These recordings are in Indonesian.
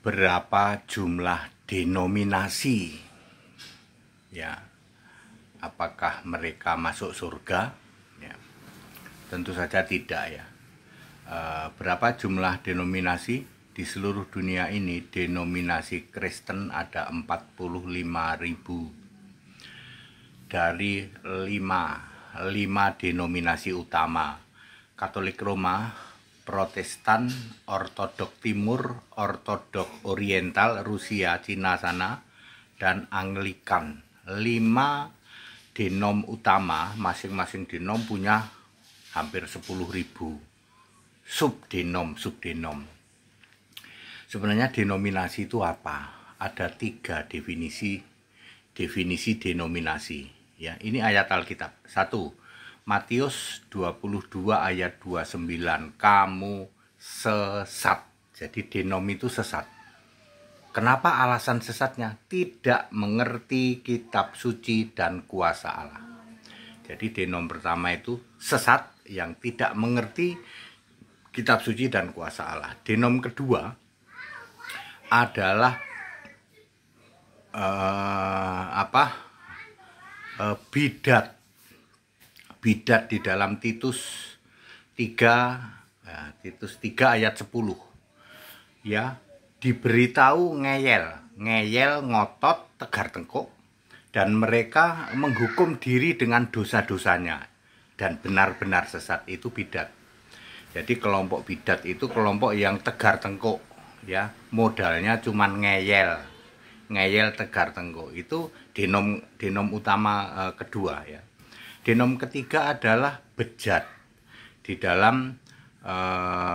Berapa jumlah denominasi? Ya, apakah mereka masuk surga? Ya, tentu saja tidak ya. Berapa jumlah denominasi? Di seluruh dunia ini denominasi Kristen ada 45.000 dari lima denominasi utama: Katolik Roma, Protestan, Ortodok Timur, Ortodok Oriental, Rusia, Cina sana, dan Anglikan. 5 denom utama, masing-masing denom punya hampir 10.000 subdenom. Sebenarnya denominasi itu apa? Ada 3 definisi denominasi. Ya, ini ayat Alkitab. 1. Matius 22 ayat 29. Kamu sesat. Jadi denom itu sesat. Kenapa alasan sesatnya? Tidak mengerti kitab suci dan kuasa Allah. Jadi denom pertama itu sesat, yang tidak mengerti kitab suci dan kuasa Allah. Denom kedua adalah bidat. Bidat di dalam Titus 3 ayat 10. Ya, diberitahu ngeyel, ngotot, tegar tengkuk, dan mereka menghukum diri dengan dosa-dosanya dan benar-benar sesat. Itu bidat. Jadi kelompok bidat itu kelompok yang tegar tengkuk, ya, modalnya cuman ngeyel, tegar tengkuk. Itu denom utama kedua ya. Denom ketiga adalah bejat. Di dalam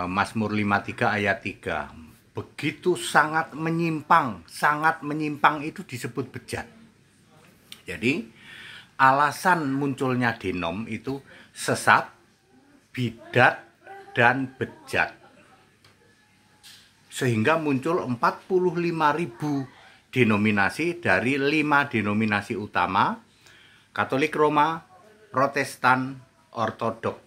Mazmur 53 ayat 3. Begitu sangat menyimpang itu disebut bejat. Jadi alasan munculnya denom itu sesat, bidat, dan bejat. Sehingga muncul 45.000 denominasi dari 5 denominasi utama: Katolik Roma, Protestan, Ortodok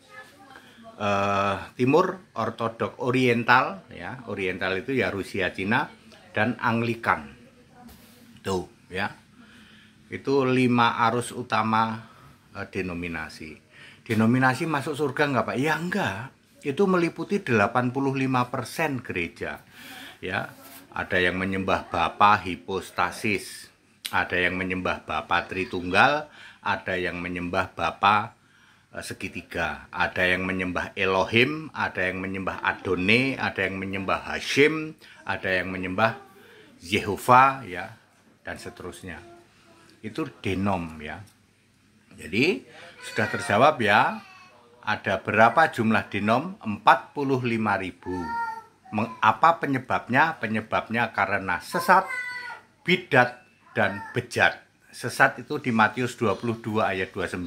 Timur, Ortodok Oriental, ya, Oriental itu ya Rusia, Cina, dan Anglikan. Tuh, ya. Itu 5 arus utama denominasi. Denominasi masuk surga enggak, Pak? Ya enggak. Itu meliputi 85% gereja. Ya, ada yang menyembah Bapa hipostasis, ada yang menyembah Bapa Tritunggal, ada yang menyembah Bapa segitiga, ada yang menyembah Elohim, ada yang menyembah Adone, ada yang menyembah Hashim, ada yang menyembah Yehovah, ya, dan seterusnya. Itu denom ya. Jadi sudah terjawab ya. Ada berapa jumlah denom? 45.000. Apa penyebabnya? Penyebabnya karena sesat, bidat, dan bejat. Sesat itu di Matius 22 ayat 29,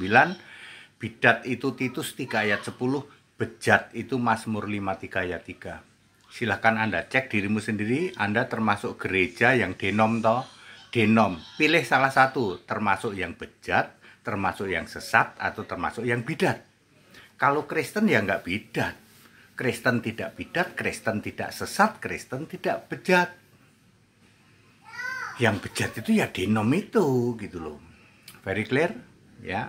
bidat itu Titus 3 ayat 10, bejat itu Mazmur 53 ayat 3. Silahkan Anda cek dirimu sendiri, Anda termasuk gereja yang denom toh? Denom. Pilih salah satu, termasuk yang bejat, termasuk yang sesat, atau termasuk yang bidat. Kalau Kristen ya nggak bidat. Kristen tidak bidat, Kristen tidak sesat, Kristen tidak bejat. Yang bejat itu ya denom itu, gitu loh. Very clear, ya.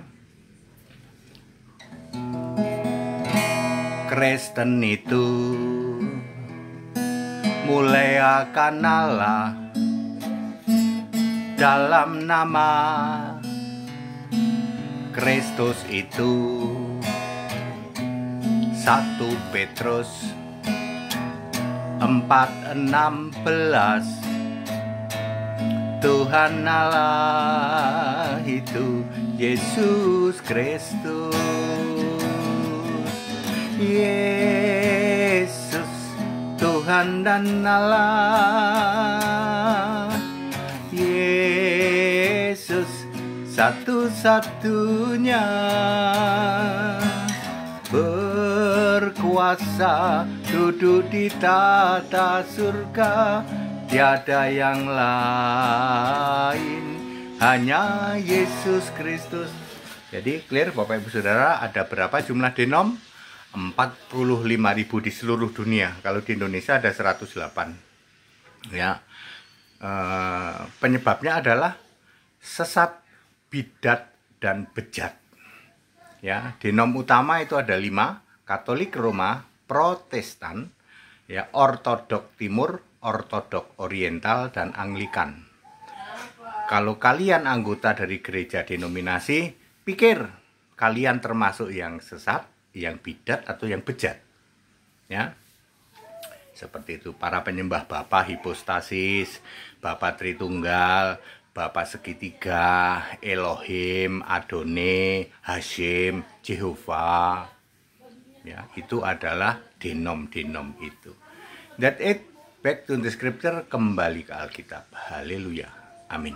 Kristen itu mulai akan Allah dalam nama Kristus itu. 1 Petrus 4:16. Tuhan Allah itu Yesus Kristus. Yesus Tuhan dan Allah. Yesus satu-satunya, berkuasa duduk di tata surga. Tiada yang lain, hanya Yesus Kristus. Jadi clear Bapak Ibu Saudara, ada berapa jumlah denom? 45.000 di seluruh dunia. Kalau di Indonesia ada 108. Ya, penyebabnya adalah sesat, bidat, dan bejat. Ya, denom utama itu ada 5: Katolik Roma, Protestan, ya, Ortodok Timur, Ortodok Oriental, dan Anglikan. Kalau kalian anggota dari gereja denominasi, pikir kalian termasuk yang sesat, yang bidat, atau yang bejat. Ya, seperti itu. Para penyembah Bapa hipostasis, Bapa Tritunggal, Bapa segitiga, Elohim, Adone, Hashim, Jehovah. Ya, itu adalah denom-denom itu. That it. Back to the scripture, kembali ke Alkitab. Haleluya. Amin.